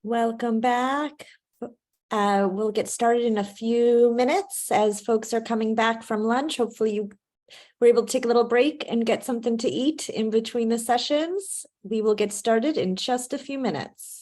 Welcome back. We'll get started in a few minutes as folks are coming back from lunch. Hopefully you were able to take a little break and get something to eat in between the sessions. We will get started in just a few minutes.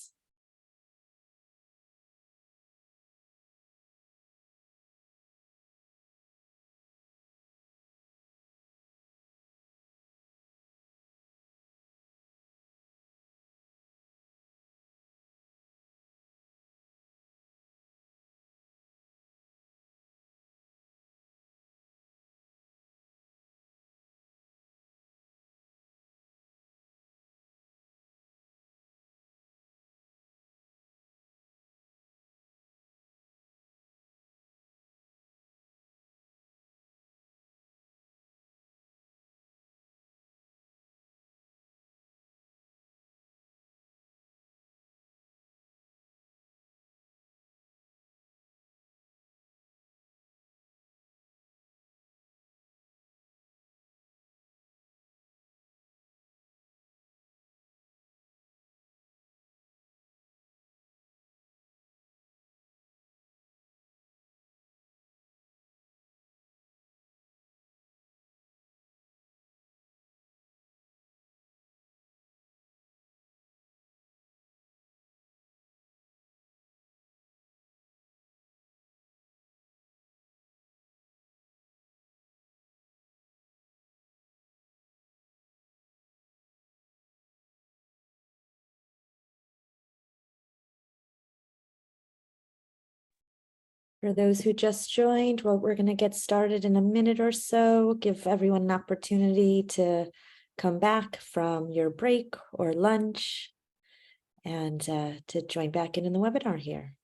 For those who just joined, well, we're going to get started in a minute or so. Give everyone an opportunity to come back from your break or lunch and to join back in the webinar here.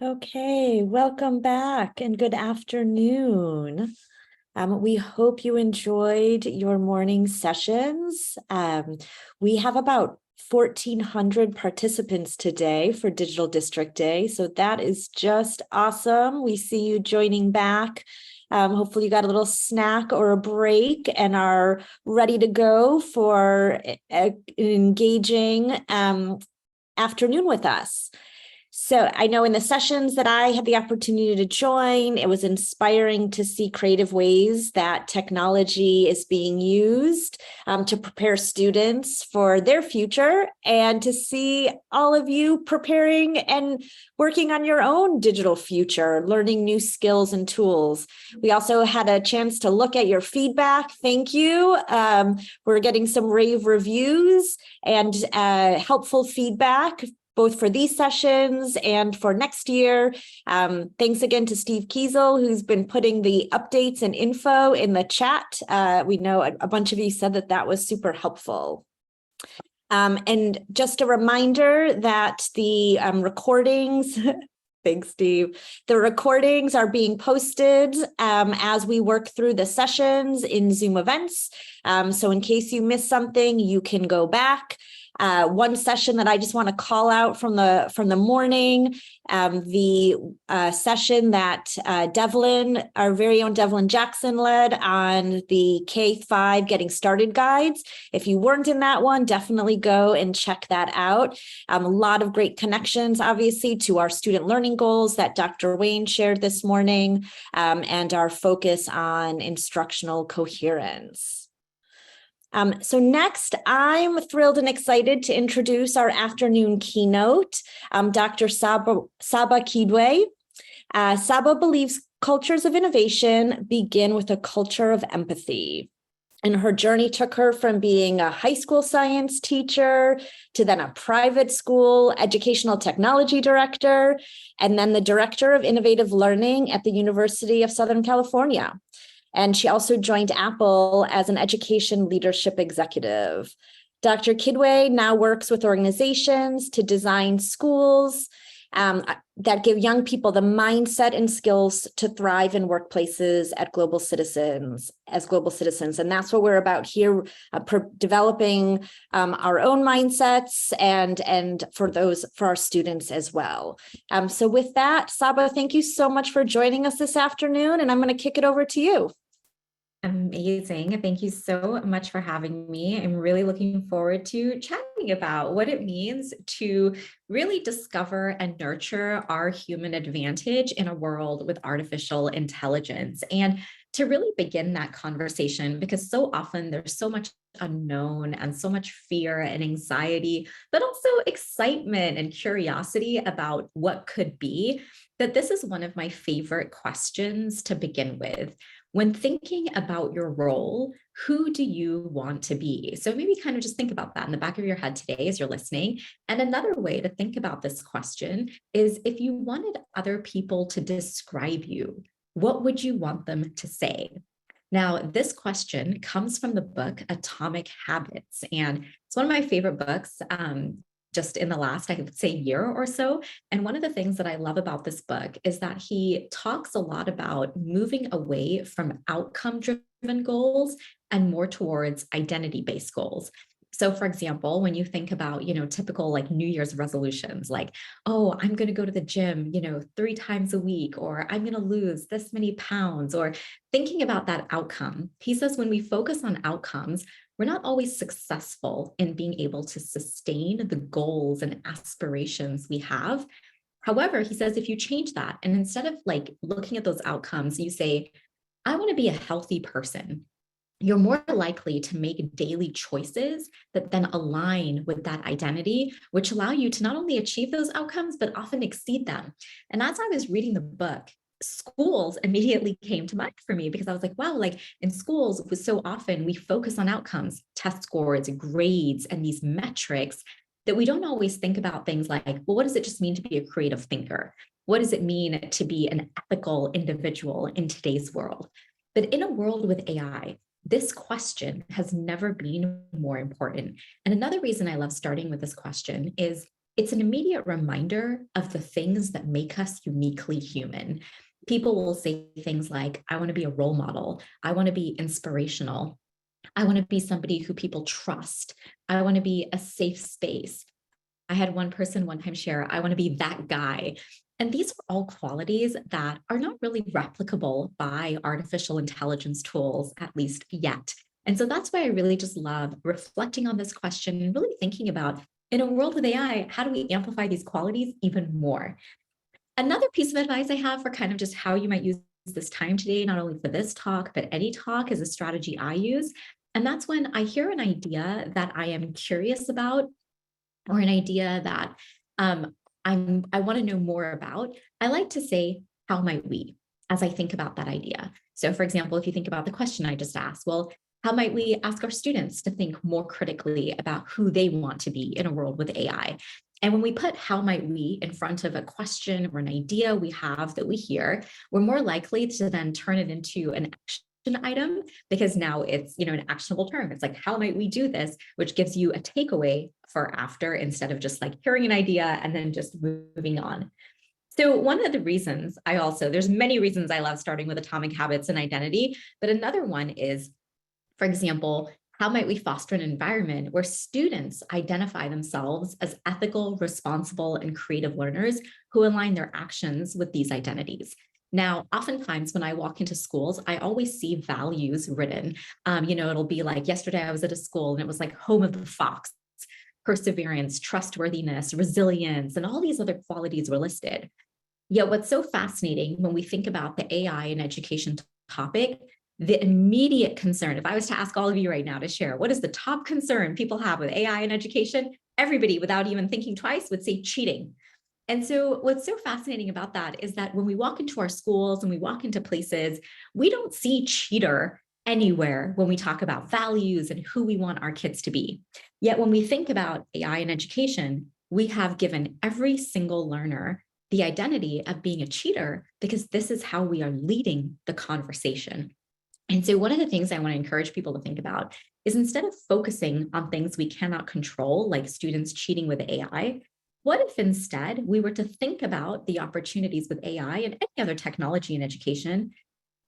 Okay, welcome back and good afternoon. We hope you enjoyed your morning sessions. We have about 1,400 participants today for Digital District Day, so that is just awesome. We see you joining back. Hopefully you got a little snack or a break and are ready to go for an engaging afternoon with us. So I know in the sessions that I had the opportunity to join, it was inspiring to see creative ways that technology is being used to prepare students for their future, and to see all of you preparing and working on your own digital future, learning new skills and tools. We also had a chance to look at your feedback. Thank you. We're getting some rave reviews and helpful feedback both for these sessions and for next year. Thanks again to Steve Kiesel, who's been putting the updates and info in the chat. We know a bunch of you said that that was super helpful. And just a reminder that the recordings, thanks, Steve. The recordings are being posted as we work through the sessions in Zoom events. So in case you missed something, you can go back. One session that I just want to call out from the morning, the session that Devlin, our very own Devlin Jackson, led on the K-5 Getting Started guides. If you weren't in that one, definitely go and check that out. A lot of great connections, obviously, to our student learning goals that Dr. Wayne shared this morning, and our focus on instructional coherence. So next, I'm thrilled and excited to introduce our afternoon keynote, Dr. Saba Kidwe. Saba believes cultures of innovation begin with a culture of empathy. And her journey took her from being a high school science teacher to then a private school educational technology director, and then the director of innovative learning at the University of Southern California. And she also joined Apple as an education leadership executive. Dr. Kidwe now works with organizations to design schools that give young people the mindset and skills to thrive in workplaces as global citizens. And that's what we're about here, developing our own mindsets and for our students as well. So with that, Saba, thank you so much for joining us this afternoon, and I'm going to kick it over to you. Amazing. Thank you so much for having me. I'm really looking forward to chatting about what it means to really discover and nurture our human advantage in a world with artificial intelligence, and to really begin that conversation, because so often there's so much unknown and so much fear and anxiety, but also excitement and curiosity about what could be, that this is one of my favorite questions to begin with. When thinking about your role, who do you want to be? So maybe kind of just think about that in the back of your head today as you're listening. And another way to think about this question is, if you wanted other people to describe you, what would you want them to say? Now, this question comes from the book Atomic Habits, and it's one of my favorite books. Just in the last, I would say, year or so. And one of the things that I love about this book is that he talks a lot about moving away from outcome-driven goals and more towards identity-based goals. So for example, when you think about, typical like New Year's resolutions, like, oh, I'm going to go to the gym, 3 times a week, or I'm going to lose this many pounds, or thinking about that outcome. He says when we focus on outcomes, we're not always successful in being able to sustain the goals and aspirations we have. However, he says if you change that, and instead of like looking at those outcomes, you say, I want to be a healthy person, you're more likely to make daily choices that then align with that identity, which allow you to not only achieve those outcomes, but often exceed them. And as I was reading the book, schools immediately came to mind for me, because I was like, wow, like in schools, so often we focus on outcomes, test scores, grades, and these metrics, that we don't always think about things like, well, what does it just mean to be a creative thinker? What does it mean to be an ethical individual in today's world? But in a world with AI, this question has never been more important. And another reason I love starting with this question is it's an immediate reminder of the things that make us uniquely human. People will say things like, I want to be a role model. I want to be inspirational. I want to be somebody who people trust. I want to be a safe space. I had one person one time share, I want to be that guy. And these are all qualities that are not really replicable by artificial intelligence tools, at least yet. And so that's why I really just love reflecting on this question and really thinking about, in a world with AI, how do we amplify these qualities even more? Another piece of advice I have for kind of just how you might use this time today, not only for this talk, but any talk, is a strategy I use. And that's when I hear an idea that I am curious about, or an idea that I want to know more about, I like to say, how might we, as I think about that idea? So for example, if you think about the question I just asked, well, how might we ask our students to think more critically about who they want to be in a world with AI? And when we put how might we in front of a question or an idea we have that we hear, we're more likely to then turn it into an action item, because now it's an actionable term. It's like, how might we do this, which gives you a takeaway for after, instead of just like hearing an idea and then just moving on. So one of the reasons there's many reasons I love starting with Atomic Habits and identity, but another one is, for example, How might we foster an environment where students identify themselves as ethical, responsible, and creative learners who align their actions with these identities? Now, oftentimes when I walk into schools, I always see values written. It'll be like yesterday I was at a school and it was like home of the fox, perseverance, trustworthiness, resilience, and all these other qualities were listed. Yet what's so fascinating when we think about the AI and education topic, the immediate concern, if I was to ask all of you right now to share, what is the top concern people have with AI and education? Everybody, without even thinking twice, would say cheating. And so what's so fascinating about that is that when we walk into our schools and we walk into places, we don't see cheater anywhere when we talk about values and who we want our kids to be. Yet when we think about AI and education, we have given every single learner the identity of being a cheater because this is how we are leading the conversation. And so one of the things I want to encourage people to think about is instead of focusing on things we cannot control, like students cheating with AI, what if instead we were to think about the opportunities with AI and any other technology in education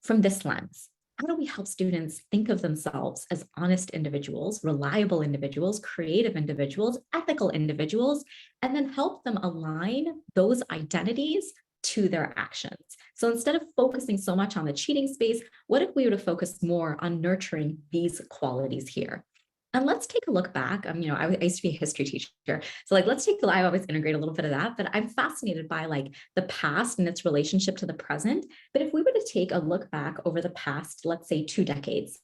from this lens? How do we help students think of themselves as honest individuals, reliable individuals, creative individuals, ethical individuals, and then help them align those identities to their actions? So instead of focusing so much on the cheating space, what if we were to focus more on nurturing these qualities here? And let's take a look back. I used to be a history teacher. So let's take I always integrate a little bit of that, but I'm fascinated by the past and its relationship to the present. But if we were to take a look back over the past, let's say 2 decades,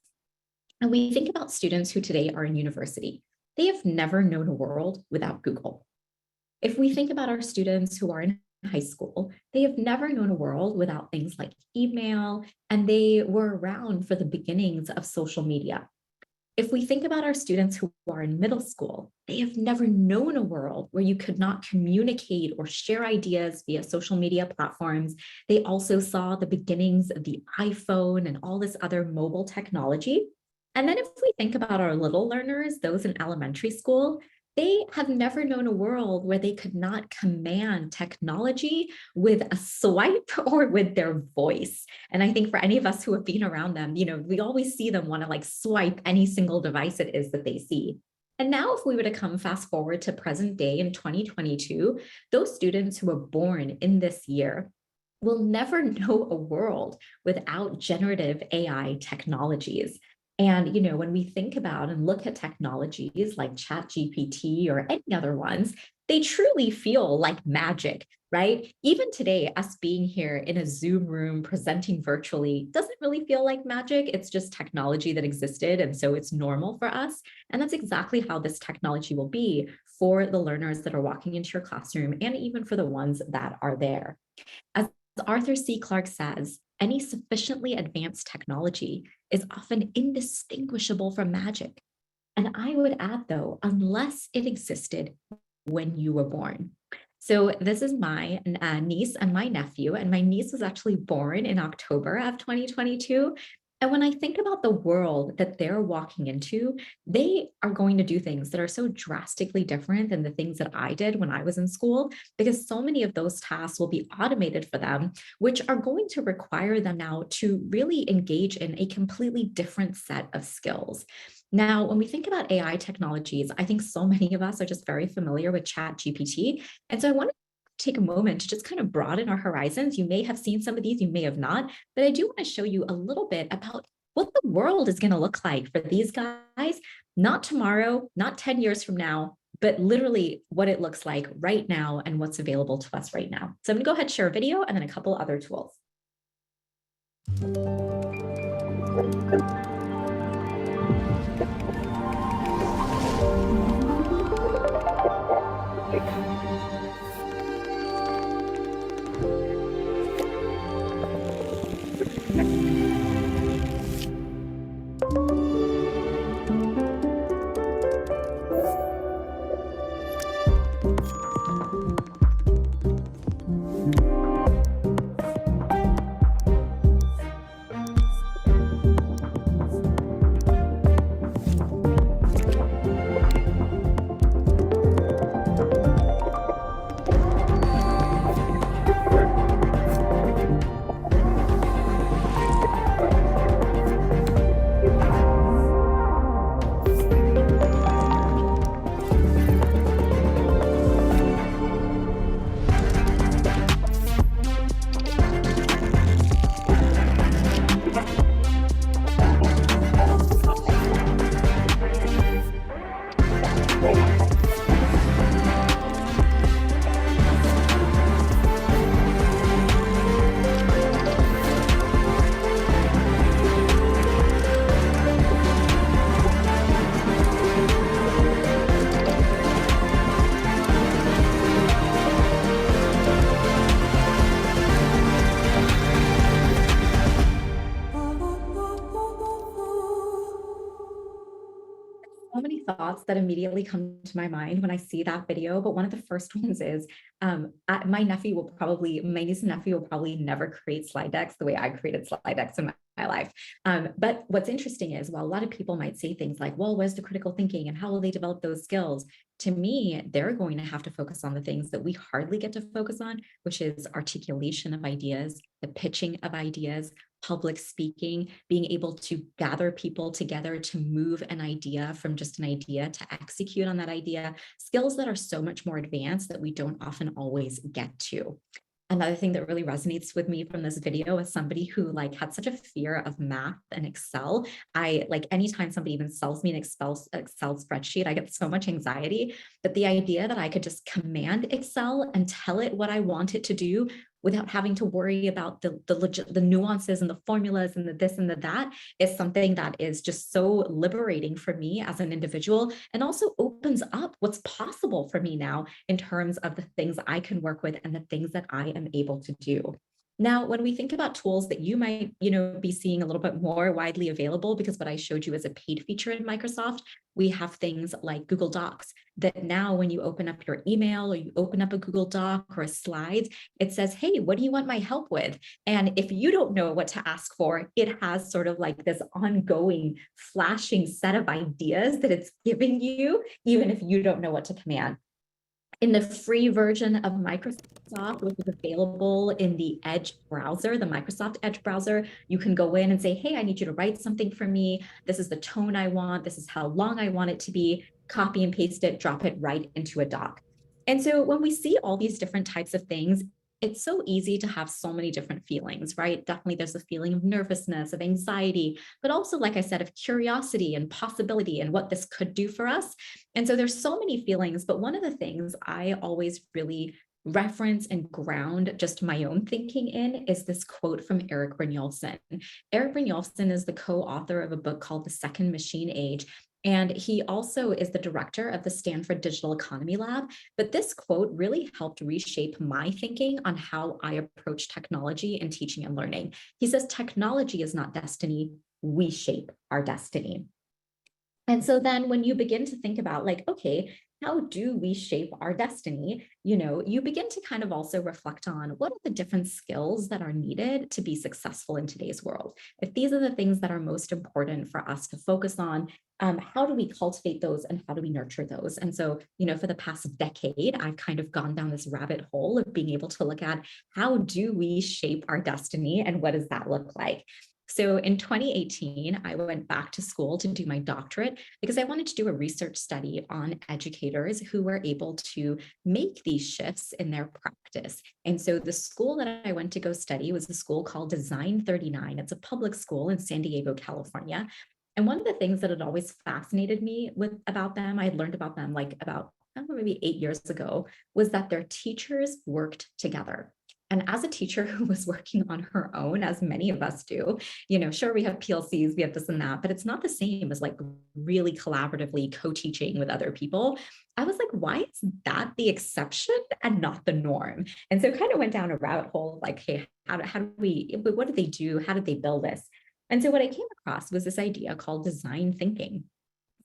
and we think about students who today are in university, they have never known a world without Google. If we think about our students who are in high school, they have never known a world without things like email, and they were around for the beginnings of social media. If we think about our students who are in middle school, they have never known a world where you could not communicate or share ideas via social media platforms. They also saw the beginnings of the iPhone and all this other mobile technology. And then if we think about our little learners, those in elementary school, they have never known a world where they could not command technology with a swipe or with their voice. And I think for any of us who have been around them, we always see them want to swipe any single device it is that they see. And now if we were to come fast forward to present day in 2022, those students who were born in this year will never know a world without generative AI technologies. And, when we think about and look at technologies like ChatGPT or any other ones, they truly feel like magic, right? Even today, us being here in a Zoom room presenting virtually doesn't really feel like magic. It's just technology that existed. And so it's normal for us. And that's exactly how this technology will be for the learners that are walking into your classroom and even for the ones that are there. As Arthur C. Clarke says, any sufficiently advanced technology is often indistinguishable from magic. And I would add, though, unless it existed when you were born. So this is my niece and my nephew, and my niece was actually born in October of 2022. And when I think about the world that they're walking into, they are going to do things that are so drastically different than the things that I did when I was in school, because so many of those tasks will be automated for them, which are going to require them now to really engage in a completely different set of skills. Now, when we think about AI technologies, I think so many of us are just very familiar with ChatGPT. And so I want to take a moment to just kind of broaden our horizons. You may have seen some of these, you may have not, but I do want to show you a little bit about what the world is going to look like for these guys, not tomorrow, not 10 years from now, but literally what it looks like right now and what's available to us right now. So I'm going to go ahead and share a video and then a couple other tools. thoughts that immediately come to my mind when I see that video, but one of the first ones is my niece and nephew will probably never create slide decks the way I created slide decks in my life. But what's interesting is, while a lot of people might say things like, well, where's the critical thinking and how will they develop those skills? To me, they're going to have to focus on the things that we hardly get to focus on, which is articulation of ideas, the pitching of ideas, public speaking, being able to gather people together to move an idea from just an idea to execute on that idea, skills that are so much more advanced that we don't often always get to. Another thing that really resonates with me from this video is somebody who like had such a fear of math and Excel. I like anytime somebody even sells me an Excel spreadsheet, I get so much anxiety. But the idea that I could just command Excel and tell it what I want it to do without having to worry about the nuances and the formulas and the this and the that is something that is just so liberating for me as an individual, and also opens up what's possible for me now in terms of the things I can work with and the things that I am able to do. Now, when we think about tools that you might, be seeing a little bit more widely available, because what I showed you is a paid feature in Microsoft, we have things like Google Docs that now when you open up your email or you open up a Google Doc or a slides, it says, hey, what do you want my help with? And if you don't know what to ask for, it has sort of like this ongoing flashing set of ideas that it's giving you, even if you don't know what to command. In the free version of Microsoft, which is available in the Edge browser, the Microsoft Edge browser, you can go in and say, hey, I need you to write something for me. This is the tone I want. This is how long I want it to be. Copy and paste it, drop it right into a doc. And so when we see all these different types of things, it's so easy to have so many different feelings, right? Definitely there's a feeling of nervousness, of anxiety, but also, like I said, of curiosity and possibility and what this could do for us. And so there's so many feelings, but one of the things I always really reference and ground just my own thinking in is this quote from Eric Brynjolfsson. Eric Brynjolfsson is the co-author of a book called The Second Machine Age. And he also is the director of the Stanford Digital Economy Lab. But this quote really helped reshape my thinking on how I approach technology and teaching and learning. He says, technology is not destiny, we shape our destiny. And so then when you begin to think about like, okay, how do we shape our destiny? You begin to kind of also reflect on what are the different skills that are needed to be successful in today's world. If these are the things that are most important for us to focus on, how do we cultivate those and how do we nurture those? And so, for the past decade, I've kind of gone down this rabbit hole of being able to look at how do we shape our destiny and what does that look like? So in 2018, I went back to school to do my doctorate because I wanted to do a research study on educators who were able to make these shifts in their practice. And so the school that I went to go study was a school called Design 39. It's a public school in San Diego, California. And one of the things that had always fascinated me about them, I had learned about them like about maybe 8 years ago, was that their teachers worked together. And as a teacher who was working on her own, as many of us do, sure, we have PLCs, we have this and that, but it's not the same as like really collaboratively co-teaching with other people. I was like, why is that the exception and not the norm? And so kind of went down a rabbit hole of like, hey, how do we, what did they do? How did they build this? And so what I came across was this idea called design thinking.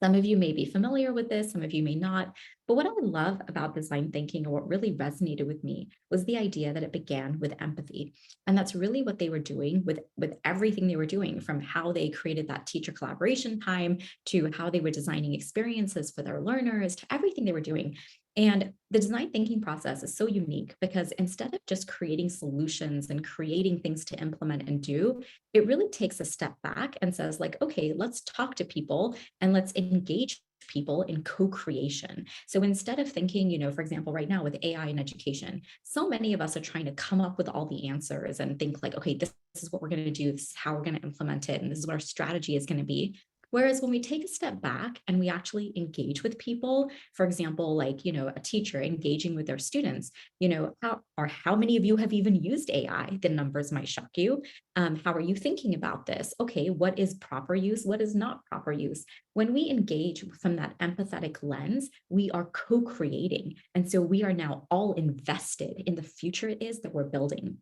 Some of you may be familiar with this, some of you may not. But what I love about design thinking, or what really resonated with me, was the idea that it began with empathy. And that's really what they were doing with everything they were doing, from how they created that teacher collaboration time to how they were designing experiences for their learners to everything they were doing. And the design thinking process is so unique because instead of just creating solutions and creating things to implement and do, it really takes a step back and says like, okay, let's talk to people and let's engage people in co-creation. So instead of thinking, for example, right now with AI in education, so many of us are trying to come up with all the answers and think like, okay, this is what we're going to do, this is how we're going to implement it, and this is what our strategy is going to be. Whereas when we take a step back and we actually engage with people, for example, like, a teacher engaging with their students, how many of you have even used AI? The numbers might shock you. How are you thinking about this? Okay, what is proper use? What is not proper use? When we engage from that empathetic lens, we are co-creating. And so we are now all invested in the future it is that we're building.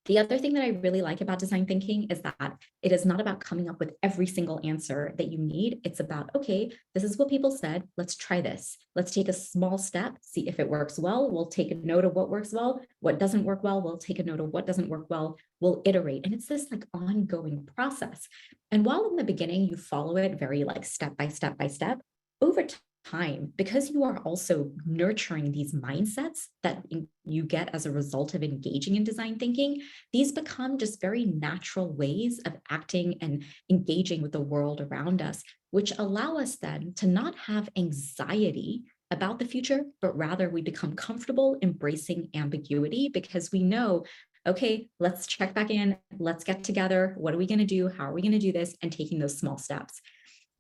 The other thing that I really like about design thinking is that it is not about coming up with every single answer that you need. It's about, okay, this is what people said. Let's try this. Let's take a small step, see if it works well. We'll take a note of what works well. What doesn't work well, we'll take a note of what doesn't work well. We'll iterate. And it's this like ongoing process. And while in the beginning, you follow it very like step by step by step, over time, because you are also nurturing these mindsets that you get as a result of engaging in design thinking, these become just very natural ways of acting and engaging with the world around us, which allow us then to not have anxiety about the future, but rather we become comfortable embracing ambiguity because we know, okay, let's check back in, let's get together. What are we going to do? How are we going to do this? And taking those small steps.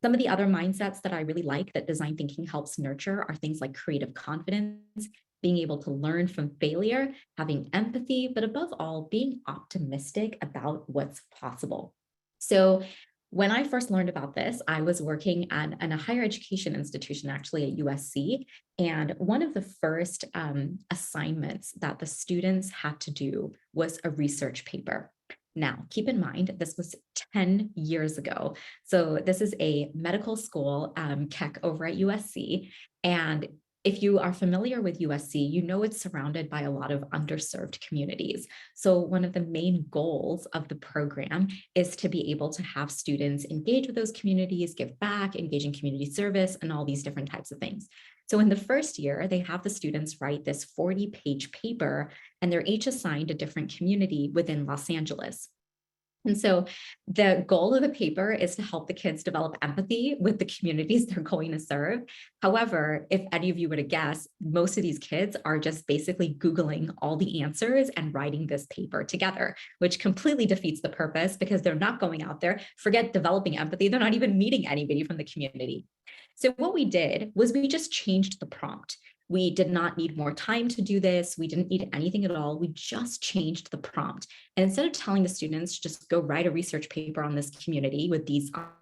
Some of the other mindsets that I really like that design thinking helps nurture are things like creative confidence, being able to learn from failure, having empathy, but above all, being optimistic about what's possible. So when I first learned about this, I was working at a higher education institution, actually at USC. And one of the first assignments that the students had to do was a research paper. Now, keep in mind, this was 10 years ago. So this is a medical school, Keck over at USC. And if you are familiar with USC, you know it's surrounded by a lot of underserved communities. So one of the main goals of the program is to be able to have students engage with those communities, give back, engage in community service, and all these different types of things. So in the first year, they have the students write this 40-page paper, and they're each assigned a different community within Los Angeles. And so the goal of the paper is to help the kids develop empathy with the communities they're going to serve. However, if any of you were to guess, most of these kids are just basically Googling all the answers and writing this paper together, which completely defeats the purpose because they're not going out there, forget developing empathy, they're not even meeting anybody from the community. So what we did was we just changed the prompt. We did not need more time to do this. We didn't need anything at all. We just changed the prompt. And instead of telling the students just go write a research paper on this community with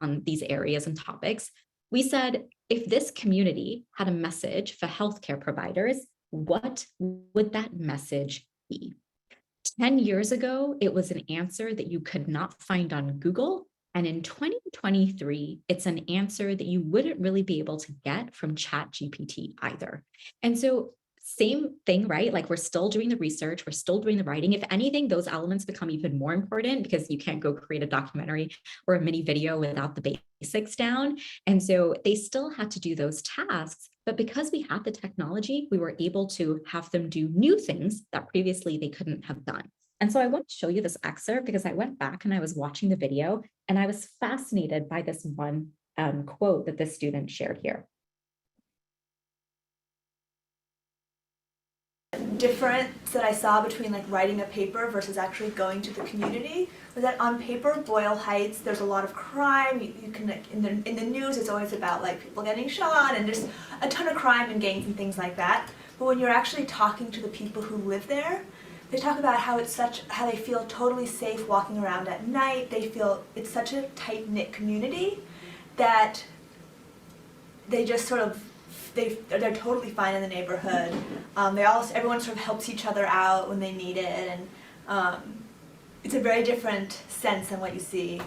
on these areas and topics, we said, if this community had a message for healthcare providers, what would that message be? 10 years ago, it was an answer that you could not find on Google. And in 2023, it's an answer that you wouldn't really be able to get from ChatGPT either. And so same thing, right? Like we're still doing the research, we're still doing the writing. If anything, those elements become even more important because you can't go create a documentary or a mini video without the basics down. And so they still had to do those tasks, but because we had the technology, we were able to have them do new things that previously they couldn't have done. And so I want to show you this excerpt because I went back and I was watching the video and I was fascinated by this one quote that this student shared here. Difference that I saw between like writing a paper versus actually going to the community was that on paper, Boyle Heights, there's a lot of crime. You can in the news, it's always about like people getting shot and just a ton of crime and gangs and things like that. But when you're actually talking to the people who live there, they talk about how how they feel totally safe walking around at night. They feel it's such a tight-knit community that they just sort of they're totally fine in the neighborhood. Everyone sort of helps each other out when they need it, and it's a very different sense than what you see.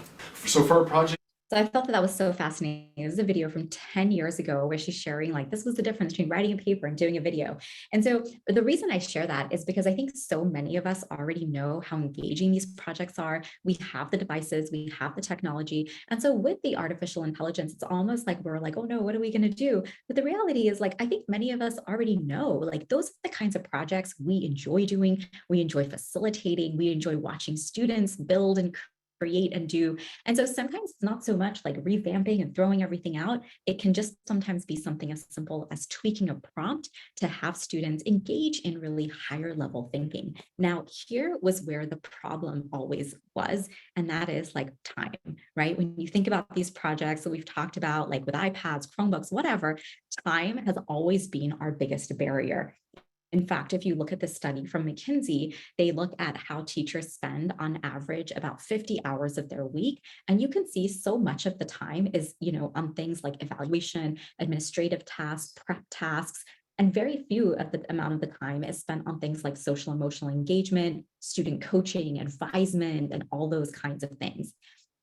So for a project. So I thought that was so fascinating. It was a video from 10 years ago where she's sharing like, this was the difference between writing a paper and doing a video. And so the reason I share that is because I think so many of us already know how engaging these projects are. We have the devices, we have the technology. And so with the artificial intelligence, it's almost like we're like, oh no, what are we going to do? But the reality is like, I think many of us already know, like those are the kinds of projects we enjoy doing. We enjoy facilitating. We enjoy watching students build and create and do. And so sometimes it's not so much like revamping and throwing everything out. It can just sometimes be something as simple as tweaking a prompt to have students engage in really higher level thinking. Now, here was where the problem always was, and that is like time, right? When you think about these projects that we've talked about, like with iPads, Chromebooks, whatever, time has always been our biggest barrier. In fact, if you look at the study from McKinsey, they look at how teachers spend on average about 50 hours of their week. And you can see so much of the time is, on things like evaluation, administrative tasks, prep tasks, And very few of the amount of the time is spent on things like social emotional engagement, student coaching, advisement, and all those kinds of things.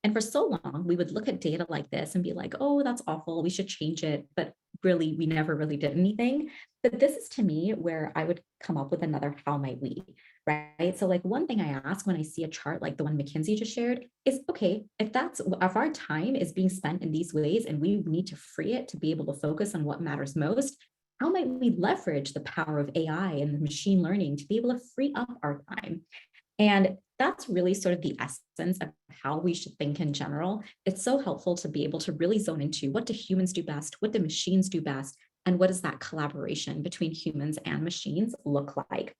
And for so long, we would look at data like this and be like, oh, that's awful, we should change it. But really, we never really did anything. But this is to me where I would come up with another how might we, right? So like one thing I ask when I see a chart like the one McKinsey just shared is, okay, if our time is being spent in these ways and we need to free it to be able to focus on what matters most, how might we leverage the power of AI and the machine learning to be able to free up our time? And that's really sort of the essence of how we should think in general. It's so helpful to be able to really zone into what do humans do best, what do machines do best, and what does that collaboration between humans and machines look like?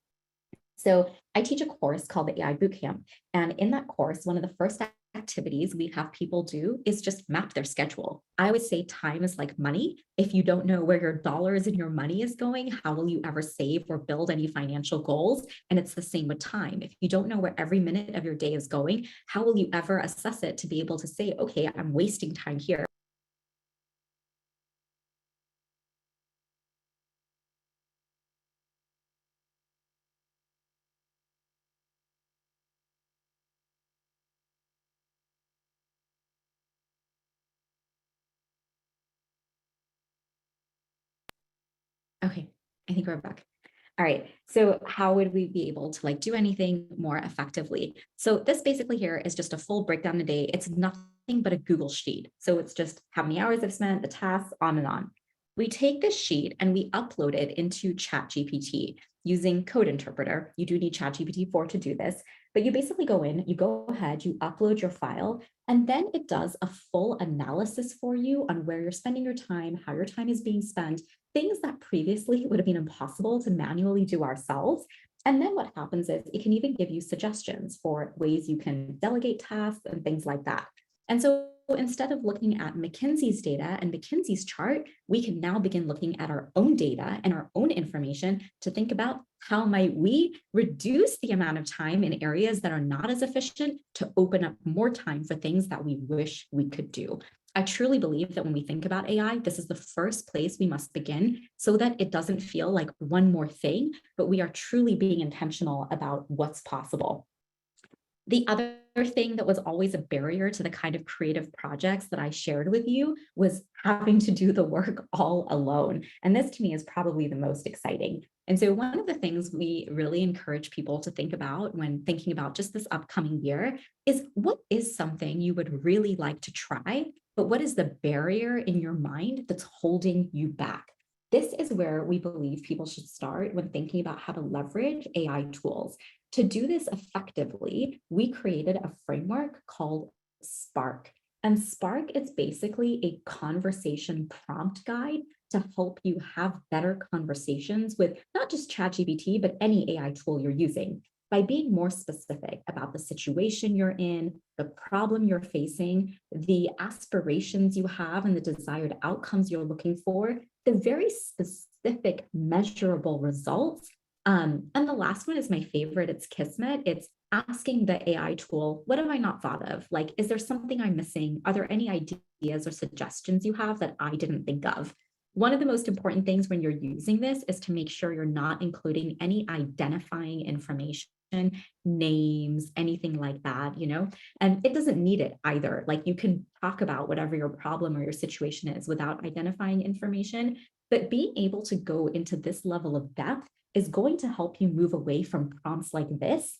So I teach a course called the AI Bootcamp. And in that course, one of the first activities we have people do is just map their schedule. I always say time is like money. If you don't know where your dollars and your money is going, how will you ever save or build any financial goals? And it's the same with time. If you don't know where every minute of your day is going, how will you ever assess it to be able to say, okay, I'm wasting time here? Okay, I think we're back. All right, so how would we be able to like do anything more effectively? So this basically here is just a full breakdown a day. It's nothing but a Google sheet. So it's just how many hours I've spent, the tasks, on and on. We take this sheet and we upload it into ChatGPT using Code Interpreter. You do need ChatGPT 4 to do this, but you basically go in, you go ahead, you upload your file, and then it does a full analysis for you on where you're spending your time, how your time is being spent, things that previously would have been impossible to manually do ourselves. And then what happens is it can even give you suggestions for ways you can delegate tasks and things like that. And so instead of looking at McKinsey's data and McKinsey's chart, we can now begin looking at our own data and our own information to think about how might we reduce the amount of time in areas that are not as efficient to open up more time for things that we wish we could do. I truly believe that when we think about AI, this is the first place we must begin so that it doesn't feel like one more thing, but we are truly being intentional about what's possible. The other thing that was always a barrier to the kind of creative projects that I shared with you was having to do the work all alone. And this to me is probably the most exciting. And so one of the things we really encourage people to think about when thinking about just this upcoming year is what is something you would really like to try, but what is the barrier in your mind that's holding you back? This is where we believe people should start when thinking about how to leverage AI tools. To do this effectively, we created a framework called Spark. And Spark is basically a conversation prompt guide to help you have better conversations with not just ChatGPT, but any AI tool you're using. By being more specific about the situation you're in, the problem you're facing, the aspirations you have, and the desired outcomes you're looking for, the very specific measurable results. And the last one is my favorite. It's Kismet. It's asking the AI tool, what have I not thought of? Like, is there something I'm missing? Are there any ideas or suggestions you have that I didn't think of? One of the most important things when you're using this is to make sure you're not including any identifying information, names, anything like that, and it doesn't need it either. Like you can talk about whatever your problem or your situation is without identifying information, but being able to go into this level of depth is going to help you move away from prompts like this,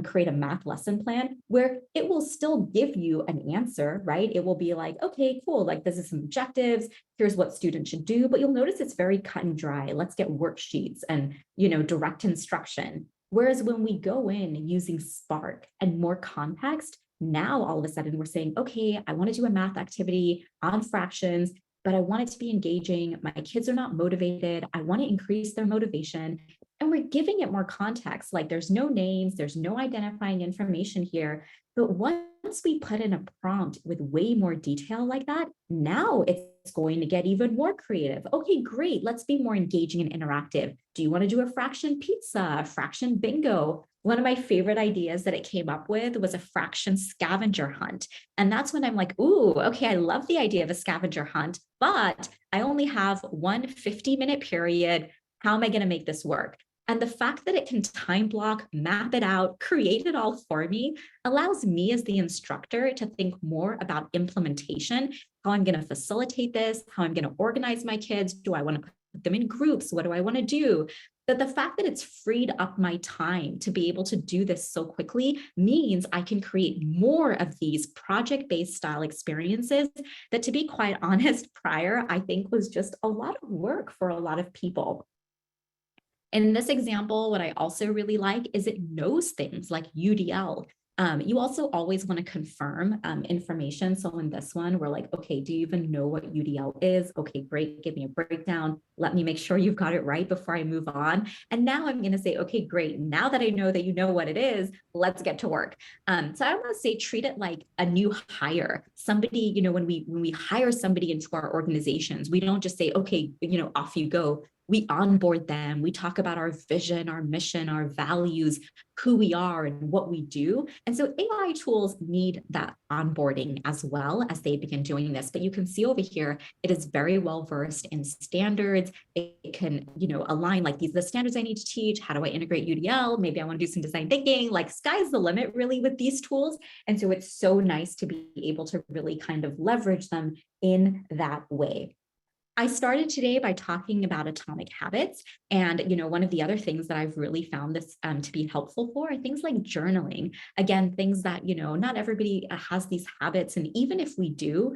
create a math lesson plan where it will still give you an answer, right? It will be like, okay, cool, like this is some objectives, here's what students should do, but you'll notice it's very cut and dry. Let's get worksheets and, direct instruction. Whereas when we go in using Spark and more context, now all of a sudden we're saying, okay, I want to do a math activity on fractions, but I want it to be engaging. My kids are not motivated. I want to increase their motivation. And we're giving it more context. Like there's no names, there's no identifying information here. But once we put in a prompt with way more detail like that, now it's going to get even more creative. Okay, great. Let's be more engaging and interactive. Do you want to do a fraction pizza, a fraction bingo? One of my favorite ideas that it came up with was a fraction scavenger hunt. And that's when I'm like, ooh, okay, I love the idea of a scavenger hunt, but I only have one 50-minute period. How am I going to make this work? And the fact that it can time block, map it out, create it all for me allows me as the instructor to think more about implementation, how I'm going to facilitate this, how I'm going to organize my kids. Do I want to put them in groups? What do I want to do? But the fact that it's freed up my time to be able to do this so quickly means I can create more of these project-based style experiences that, to be quite honest, prior, I think was just a lot of work for a lot of people. In this example, what I also really like is it knows things like UDL. You also always want to confirm information. So in this one, we're like, okay, do you even know what UDL is? Okay, great, give me a breakdown. Let me make sure you've got it right before I move on. And now I'm going to say, okay, great. Now that I know that you know what it is, let's get to work. So I want to say, treat it like a new hire. Somebody, when we hire somebody into our organizations, we don't just say, okay, off you go. We onboard them. We talk about our vision, our mission, our values, who we are and what we do. And so AI tools need that onboarding as well as they begin doing this. But you can see over here, it is very well versed in standards. It can, align like these are the standards I need to teach. How do I integrate UDL? Maybe I want to do some design thinking. Like sky's the limit really with these tools. And so it's so nice to be able to really kind of leverage them in that way. I started today by talking about atomic habits. And, one of the other things that I've really found this to be helpful for are things like journaling. Again, things that, not everybody has these habits. And even if we do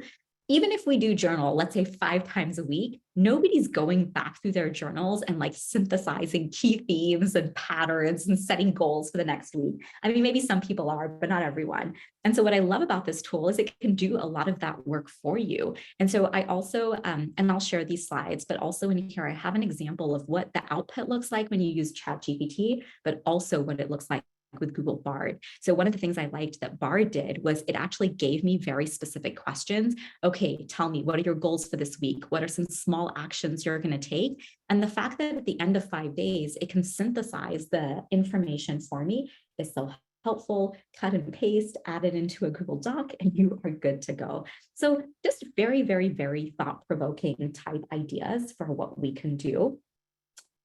journal, let's say 5 times a week, nobody's going back through their journals and like synthesizing key themes and patterns and setting goals for the next week. I mean, maybe some people are, but not everyone. And so what I love about this tool is it can do a lot of that work for you. And so I also, and I'll share these slides, but also in here, I have an example of what the output looks like when you use ChatGPT, but also what it looks like with Google Bard. So one of the things I liked that Bard did was it actually gave me very specific questions. Okay, tell me, what are your goals for this week? What are some small actions you're going to take? And the fact that at the end of 5 days, it can synthesize the information for me is so helpful. Cut and paste, add it into a Google Doc, and you are good to go. So just very, very, very thought-provoking type ideas for what we can do.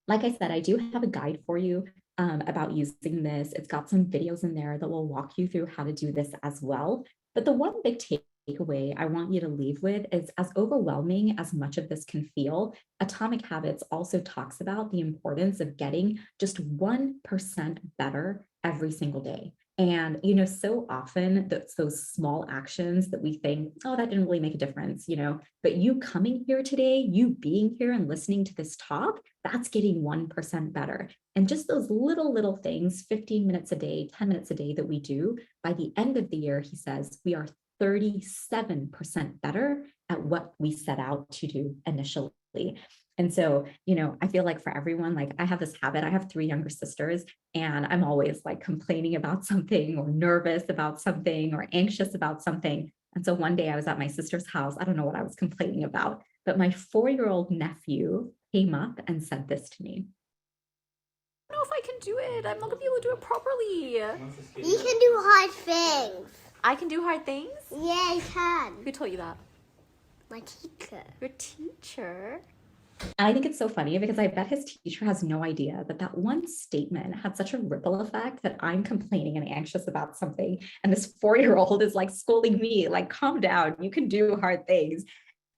Like I said, I do have a guide for you about using this. It's got some videos in there that will walk you through how to do this as well. But the one big takeaway I want you to leave with is, as overwhelming as much of this can feel, Atomic Habits also talks about the importance of getting just 1% better every single day. And, so often those small actions that we think, oh, that didn't really make a difference, but you coming here today, you being here and listening to this talk, that's getting 1% better. And just those little things, 15 minutes a day, 10 minutes a day that we do, by the end of the year, he says, we are 37% better at what we set out to do initially. And so, I feel like for everyone, like I have this habit, I have 3 younger sisters, and I'm always like complaining about something or nervous about something or anxious about something. And so one day I was at my sister's house. I don't know what I was complaining about, but my 4-year-old nephew came up and said this to me. I don't know if I can do it. I'm not gonna be able to do it properly. You can do hard things. I can do hard things? Yeah, you can. Who told you that? My teacher. Your teacher? And I think it's so funny because I bet his teacher has no idea that one statement had such a ripple effect that I'm complaining and anxious about something. And this 4-year-old is like scolding me, like, calm down, you can do hard things.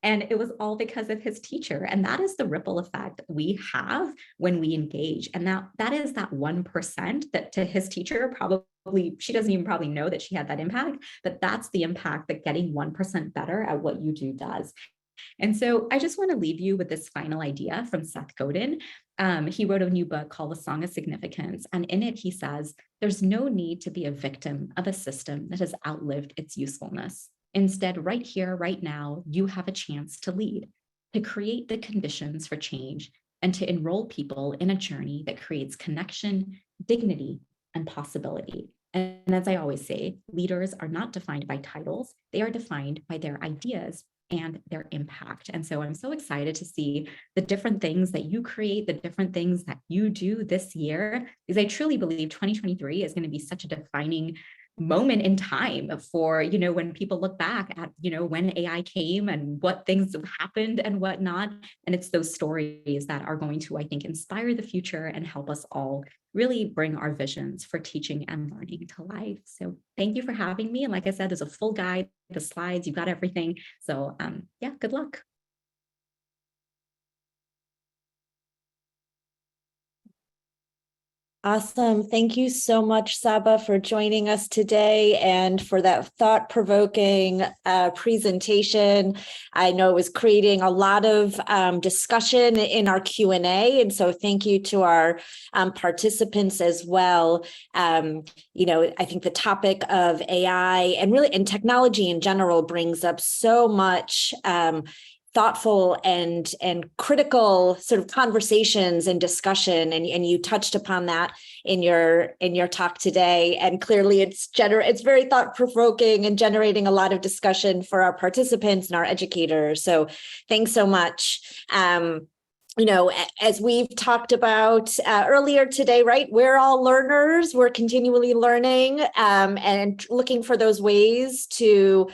And it was all because of his teacher. And that is the ripple effect we have when we engage. And that is that 1% that to his teacher, probably, she doesn't even probably know that she had that impact, but that's the impact that getting 1% better at what you do does. And so I just want to leave you with this final idea from Seth Godin. He wrote a new book called The Song of Significance. And in it, he says, there's no need to be a victim of a system that has outlived its usefulness. Instead, right here, right now, you have a chance to lead, to create the conditions for change, and to enroll people in a journey that creates connection, dignity, and possibility. And as I always say, leaders are not defined by titles. They are defined by their ideas and their impact. And so I'm so excited to see the different things that you create, the different things that you do this year, because I truly believe 2023 is going to be such a defining moment in time for, when people look back at, when AI came and what things have happened and whatnot. And it's those stories that are going to, I think, inspire the future and help us all really bring our visions for teaching and learning to life. So thank you for having me. And like I said, there's a full guide, the slides, you've got everything. So yeah, good luck. Awesome. Thank you so much, Saba, for joining us today and for that thought-provoking presentation. I know it was creating a lot of discussion in our Q&A, and so thank you to our participants as well. I think the topic of AI and really and technology in general brings up so much thoughtful and critical sort of conversations and discussion, and you touched upon that in your talk today, and clearly it's very thought-provoking and generating a lot of discussion for our participants and our educators. So thanks so much. As we've talked about earlier today, right, we're all learners, we're continually learning and looking for those ways to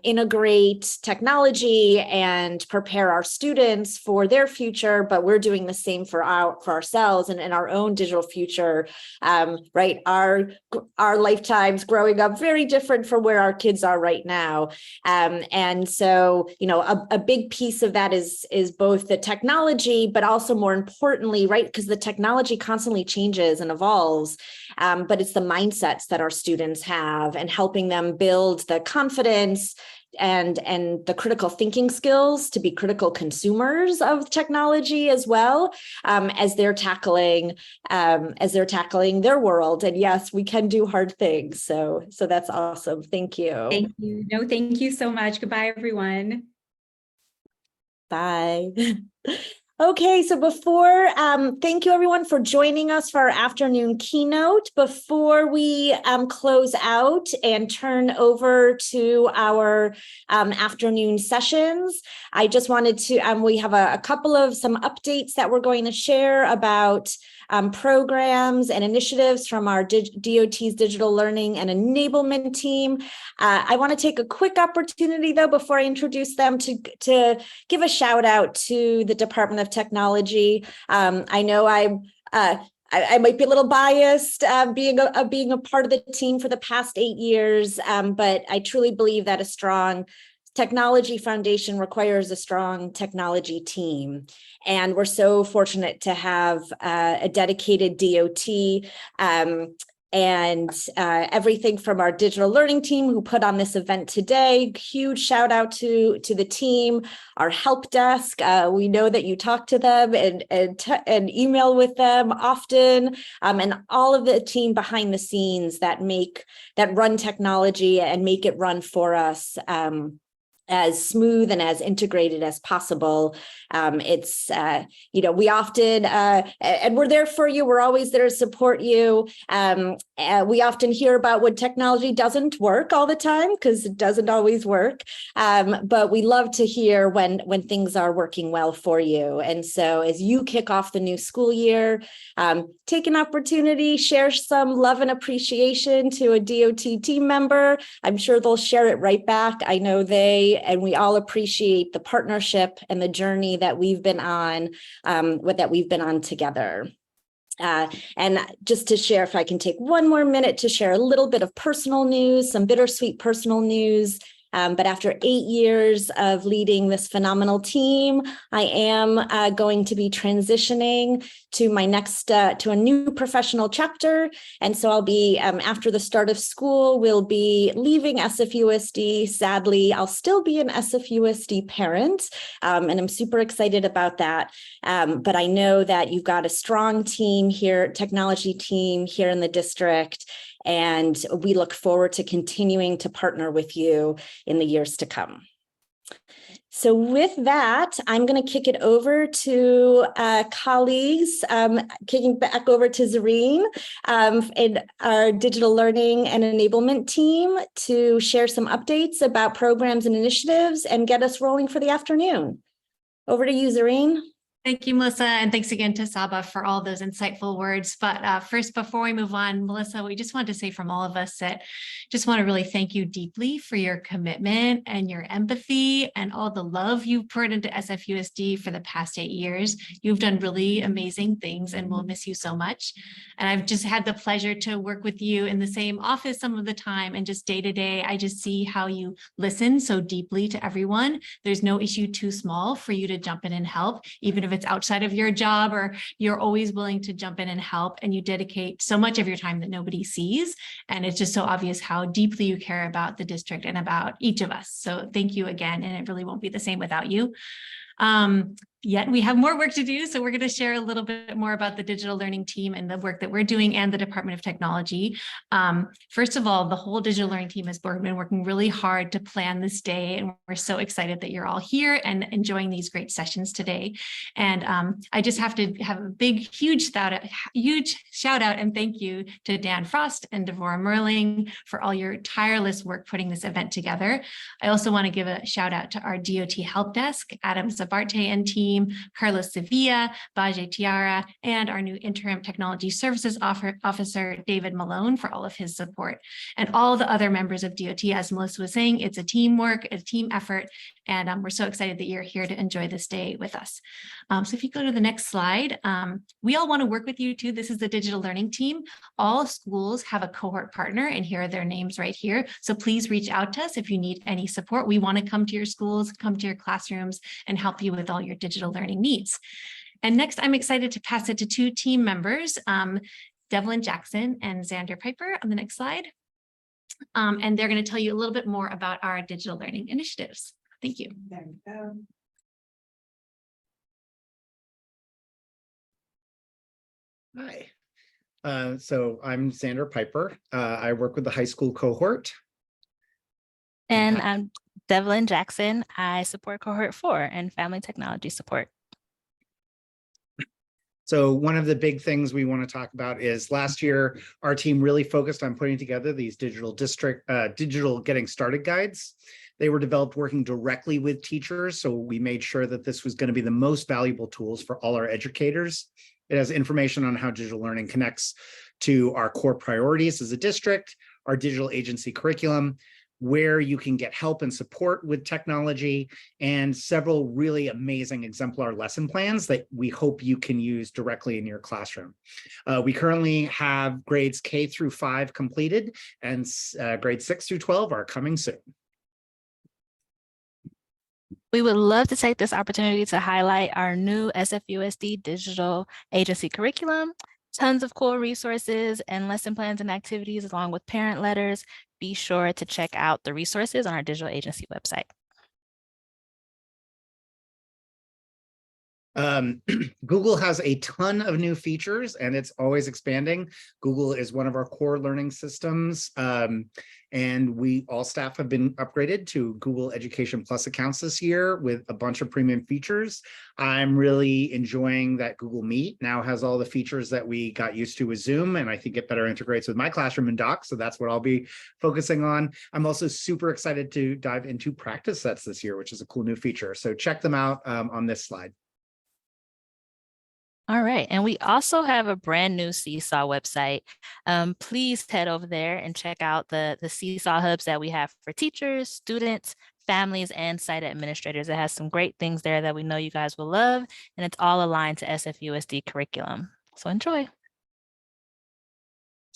integrate technology and prepare our students for their future, but we're doing the same for ourselves and in our own digital future, right? Our lifetimes growing up very different from where our kids are right now. And so, a big piece of that is both the technology, but also more importantly, right, because the technology constantly changes and evolves, but it's the mindsets that our students have and helping them build the confidence and the critical thinking skills to be critical consumers of technology as well, as they're tackling their world. And yes, we can do hard things. So that's awesome. Thank you. Thank you. No, thank you so much. Goodbye, everyone. Bye. Okay, so thank you everyone for joining us for our afternoon keynote. Before we close out and turn over to our afternoon sessions, I just wanted to, we have a couple of some updates that we're going to share about programs and initiatives from our DOT's Digital Learning and Enablement team. I want to take a quick opportunity, though, before I introduce them to give a shout out to the Department of Technology. I know I might be a little biased being a part of the team for the past 8 years, but I truly believe that a strong technology foundation requires a strong technology team. And we're so fortunate to have a dedicated DOT and everything from our digital learning team who put on this event today. Huge shout out to the team, our help desk. We know that you talk to them and email with them often, and all of the team behind the scenes that run technology and make it run for us as smooth and as integrated as possible. We often, and we're there for you. We're always there to support you. We often hear about when technology doesn't work all the time, because it doesn't always work. But we love to hear when things are working well for you. And so as you kick off the new school year, take an opportunity, share some love and appreciation to a DOT team member. I'm sure they'll share it right back. I know and we all appreciate the partnership and the journey that we've been on, together. And just to share, if I can take one more minute to share a little bit of personal news, some bittersweet personal news. But after 8 years of leading this phenomenal team, I am going to be transitioning to my next, to a new professional chapter. And so I'll be, after the start of school, we'll be leaving SFUSD. Sadly, I'll still be an SFUSD parent, and I'm super excited about that. But I know that you've got a strong team here, technology team here in the district, and we look forward to continuing to partner with you in the years to come. So with that, I'm going to kick it over to colleagues, kicking back over to Zareen and our digital learning and enablement team to share some updates about programs and initiatives and get us rolling for the afternoon. Over to you, Zareen. Thank you, Melissa, and thanks again to Saba for all those insightful words. But first, before we move on, Melissa, we just wanted to say from all of us that just want to really thank you deeply for your commitment and your empathy and all the love you've poured into SFUSD for the past 8 years. You've done really amazing things and we'll miss you so much. And I've just had the pleasure to work with you in the same office some of the time, and just day to day, I just see how you listen so deeply to everyone. There's no issue too small for you to jump in and help, even if it's outside of your job, or you're always willing to jump in and help, and you dedicate so much of your time that nobody sees. And it's just so obvious how deeply you care about the district and about each of us. So thank you again. And it really won't be the same without you. Yet we have more work to do. So we're going to share a little bit more about the digital learning team and the work that we're doing and the Department of Technology. First of all, the whole digital learning team has been working really hard to plan this day. And we're so excited that you're all here and enjoying these great sessions today. And I just have to have a huge shout out and thank you to Dan Frost and Devorah Merling for all your tireless work putting this event together. I also want to give a shout out to our DOT help desk, Adam Zabarte and team, Carlos Sevilla, Bajay Tiara, and our new interim technology services officer, David Malone, for all of his support. And all the other members of DOT, as Melissa was saying, it's a teamwork, a team effort, and we're so excited that you're here to enjoy this day with us. So if you go to the next slide, we all want to work with you too. This is the digital learning team. All schools have a cohort partner, and here are their names right here. So please reach out to us if you need any support. We want to come to your schools, come to your classrooms, and help you with all your digital learning needs. And next, I'm excited to pass it to 2 team members, Devlin Jackson and Xander Piper on the next slide. And they're going to tell you a little bit more about our digital learning initiatives. Thank you. There you go. Hi, so I'm Xander Piper. I work with the high school cohort. And I'm Devlin Jackson. I support cohort 4 and family technology support. So one of the big things we want to talk about is last year, our team really focused on putting together these digital getting started guides. They were developed working directly with teachers. So we made sure that this was going to be the most valuable tools for all our educators. It has information on how digital learning connects to our core priorities as a district, our digital agency curriculum, where you can get help and support with technology, and several really amazing exemplar lesson plans that we hope you can use directly in your classroom. We currently have grades K through 5 completed, and grades 6 through 12 are coming soon. We would love to take this opportunity to highlight our new SFUSD digital agency curriculum. Tons of cool resources and lesson plans and activities along with parent letters. Be sure to check out the resources on our digital agency website. Google has a ton of new features and it's always expanding. Google is one of our core learning systems. And all staff have been upgraded to Google Education Plus accounts this year with a bunch of premium features. I'm really enjoying that Google Meet now has all the features that we got used to with Zoom, and I think it better integrates with my classroom and Docs, so that's what I'll be focusing on. I'm also super excited to dive into practice sets this year, which is a cool new feature. So check them out on this slide. All right, and we also have a brand new Seesaw website. Please head over there and check out the Seesaw hubs that we have for teachers, students, families, and site administrators. It has some great things there that we know you guys will love, and it's all aligned to SFUSD curriculum. So enjoy.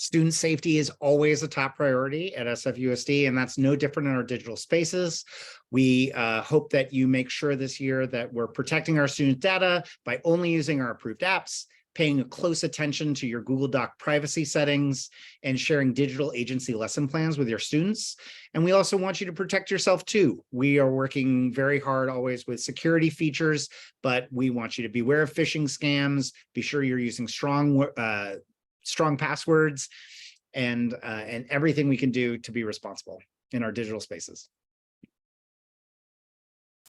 Student safety is always a top priority at SFUSD, and that's no different in our digital spaces. We hope that you make sure this year that we're protecting our student data by only using our approved apps, paying a close attention to your Google Doc privacy settings, and sharing digital agency lesson plans with your students. And we also want you to protect yourself too. We are working very hard always with security features, but we want you to beware of phishing scams, be sure you're using strong passwords, and everything we can do to be responsible in our digital spaces.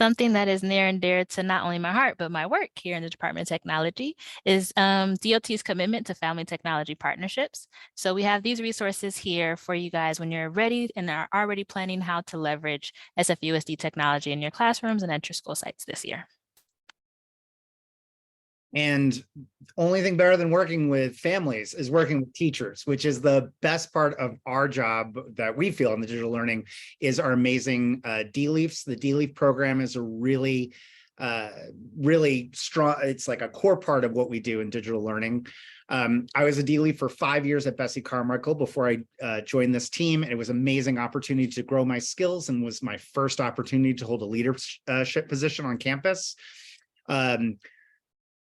Something that is near and dear to not only my heart, but my work here in the Department of Technology is DOT's commitment to family technology partnerships. So we have these resources here for you guys when you're ready and are already planning how to leverage SFUSD technology in your classrooms and at your school sites this year. And only thing better than working with families is working with teachers, which is the best part of our job that we feel in the digital learning is our amazing D-Leafs. The D-Leaf program is a really strong, it's like a core part of what we do in digital learning. I was a D-Leaf for 5 years at Bessie Carmichael before I joined this team. And it was an amazing opportunity to grow my skills and was my first opportunity to hold a leadership position on campus.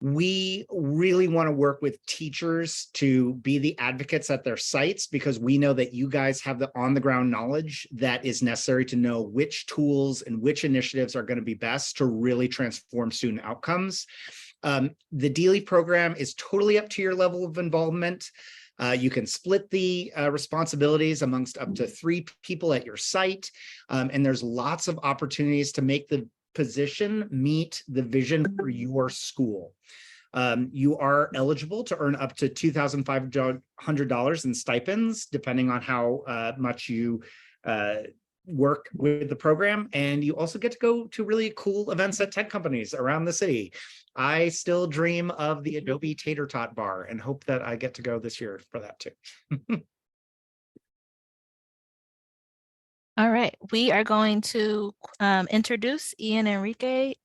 We really want to work with teachers to be the advocates at their sites because we know that you guys have the on-the-ground knowledge that is necessary to know which tools and which initiatives are going to be best to really transform student outcomes. The DLE program is totally up to your level of involvement. You can split the responsibilities amongst up to 3 people at your site. And there's lots of opportunities to make the position meet the vision for your school. You are eligible to earn up to $2,500 in stipends, depending on how much you work with the program. And you also get to go to really cool events at tech companies around the city. I still dream of the Adobe Tater Tot Bar and hope that I get to go this year for that too. All right, we are going to introduce Ian Enriquez,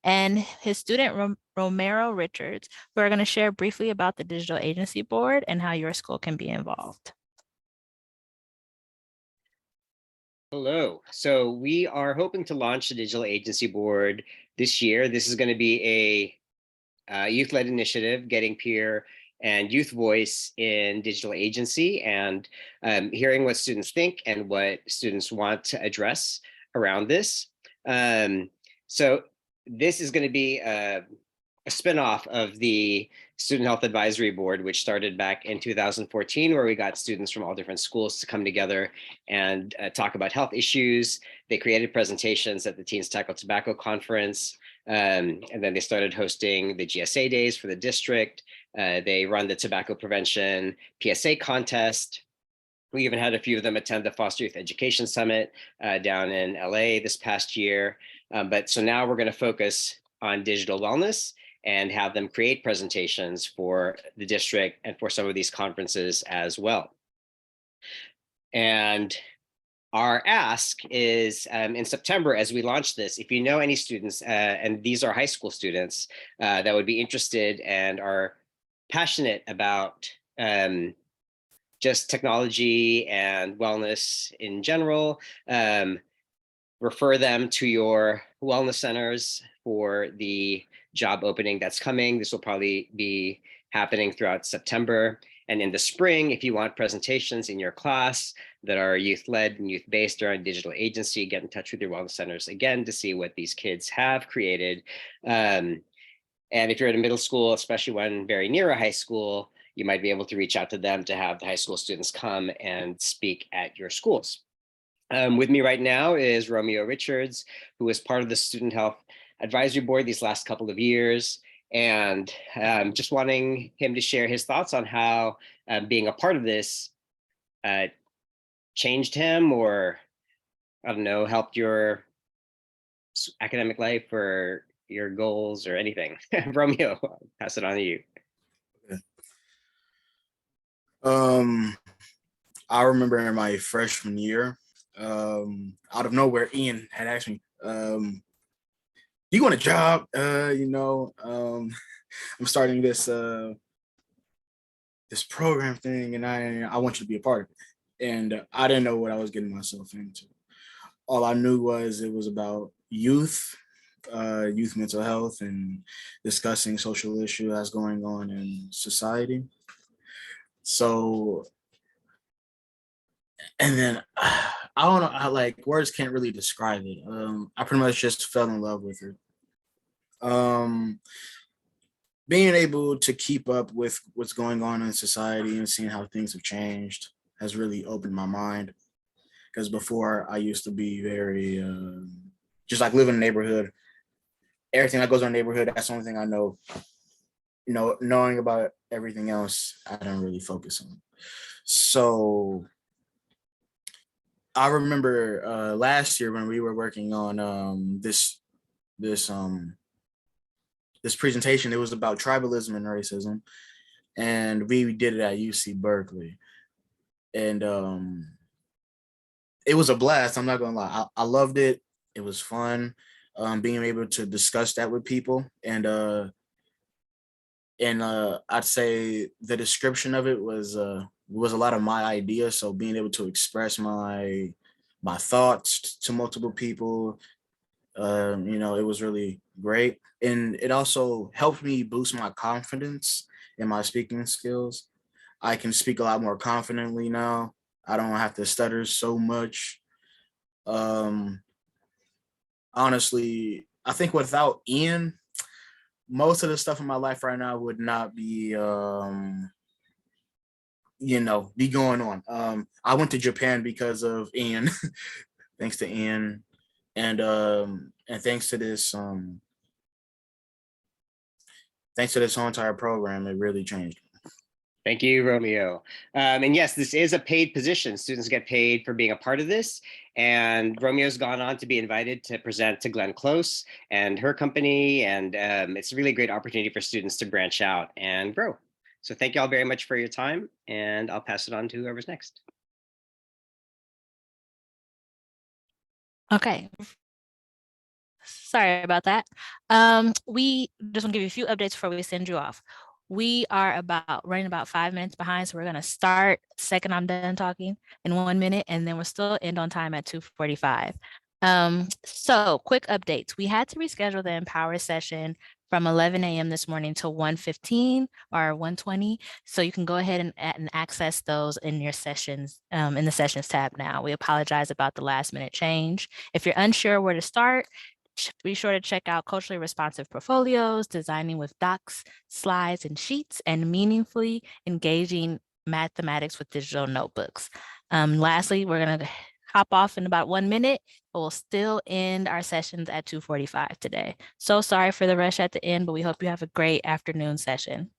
and his student Romero Richards, who are going to share briefly about the Digital Agency Board and how your school can be involved. Hello. So we are hoping to launch the Digital Agency Board this year. This is going to be a youth-led initiative, getting peer and youth voice in digital agency and hearing what students think and what students want to address around this. So this is going to be a spinoff of the Student Health Advisory Board, which started back in 2014, where we got students from all different schools to come together and talk about health issues. They created presentations at the Teens Tackle Tobacco Conference, and then they started hosting the GSA days for the district. They run the tobacco prevention PSA contest. We even had a few of them attend the Foster Youth Education Summit down in LA this past year. So now we're going to focus on digital wellness and have them create presentations for the district and for some of these conferences as well. And our ask is in September, as we launch this, if you know any students, and these are high school students that would be interested and are passionate about just technology and wellness in general, refer them to your wellness centers for the job opening that's coming. This will probably be happening throughout September. And in the spring, if you want presentations in your class that are youth-led and youth-based or on digital agency, get in touch with your wellness centers again to see what these kids have created. And if you're at a middle school, especially one very near a high school, you might be able to reach out to them to have the high school students come and speak at your schools. With me right now is Romeo Richards, who was part of the Student Health Advisory Board these last couple of years, and just wanting him to share his thoughts on how being a part of this changed him, or I don't know, helped your academic life or your goals or anything. Romeo, I'll pass it on to you. I remember in my freshman year, out of nowhere, Ian had asked me, do you want a job? I'm starting this this program thing, and I want you to be a part of it. And I didn't know what I was getting myself into. All I knew was it was about youth mental health, and discussing social issues that's going on in society. So, and then I don't know, like words can't really describe it. I pretty much just fell in love with it. Being able to keep up with what's going on in society and seeing how things have changed has really opened my mind. Because before I used to be very, just like live in a neighborhood. Everything that goes on in the neighborhood, that's the only thing I know. Knowing about everything else, I don't really focus on. So I remember last year when we were working on this this presentation. It was about tribalism and racism, and we did it at UC Berkeley, and it was a blast. I'm not gonna lie, I loved it. It was fun, being able to discuss that with people, and I'd say the description of it was a lot of my ideas. So being able to express my thoughts to multiple people, it was really great, and it also helped me boost my confidence in my speaking skills. I can speak a lot more confidently now. I don't have to stutter so much. Um, Honestly, I think without Ian, most of the stuff in my life right now would not be be going on. I went to Japan because of Ian. Thanks to Ian, and thanks to this whole entire program, it really changed. Thank you, Romeo. And yes, this is a paid position. Students get paid for being a part of this. And Romeo's gone on to be invited to present to Glenn Close and her company. And it's a really great opportunity for students to branch out and grow. So thank you all very much for your time. And I'll pass it on to whoever's next. Okay. Sorry about that. We just want to give you a few updates before we send you off. We are running about 5 minutes behind, so we're going to start second I'm done talking in 1 minute, and then we'll still end on time at 2:45. So quick updates. We had to reschedule the Empower session from 11 a.m. this morning to 1:15 or 1:20. So you can go ahead and access those in your sessions, in the sessions tab now. We apologize about the last minute change. If you're unsure where to start, be sure to check out Culturally Responsive Portfolios, Designing with Docs, Slides, and Sheets, and Meaningfully Engaging Mathematics with Digital Notebooks. Lastly, we're going to hop off in about 1 minute, but we'll still end our sessions at 2:45 today. So sorry for the rush at the end, but we hope you have a great afternoon session.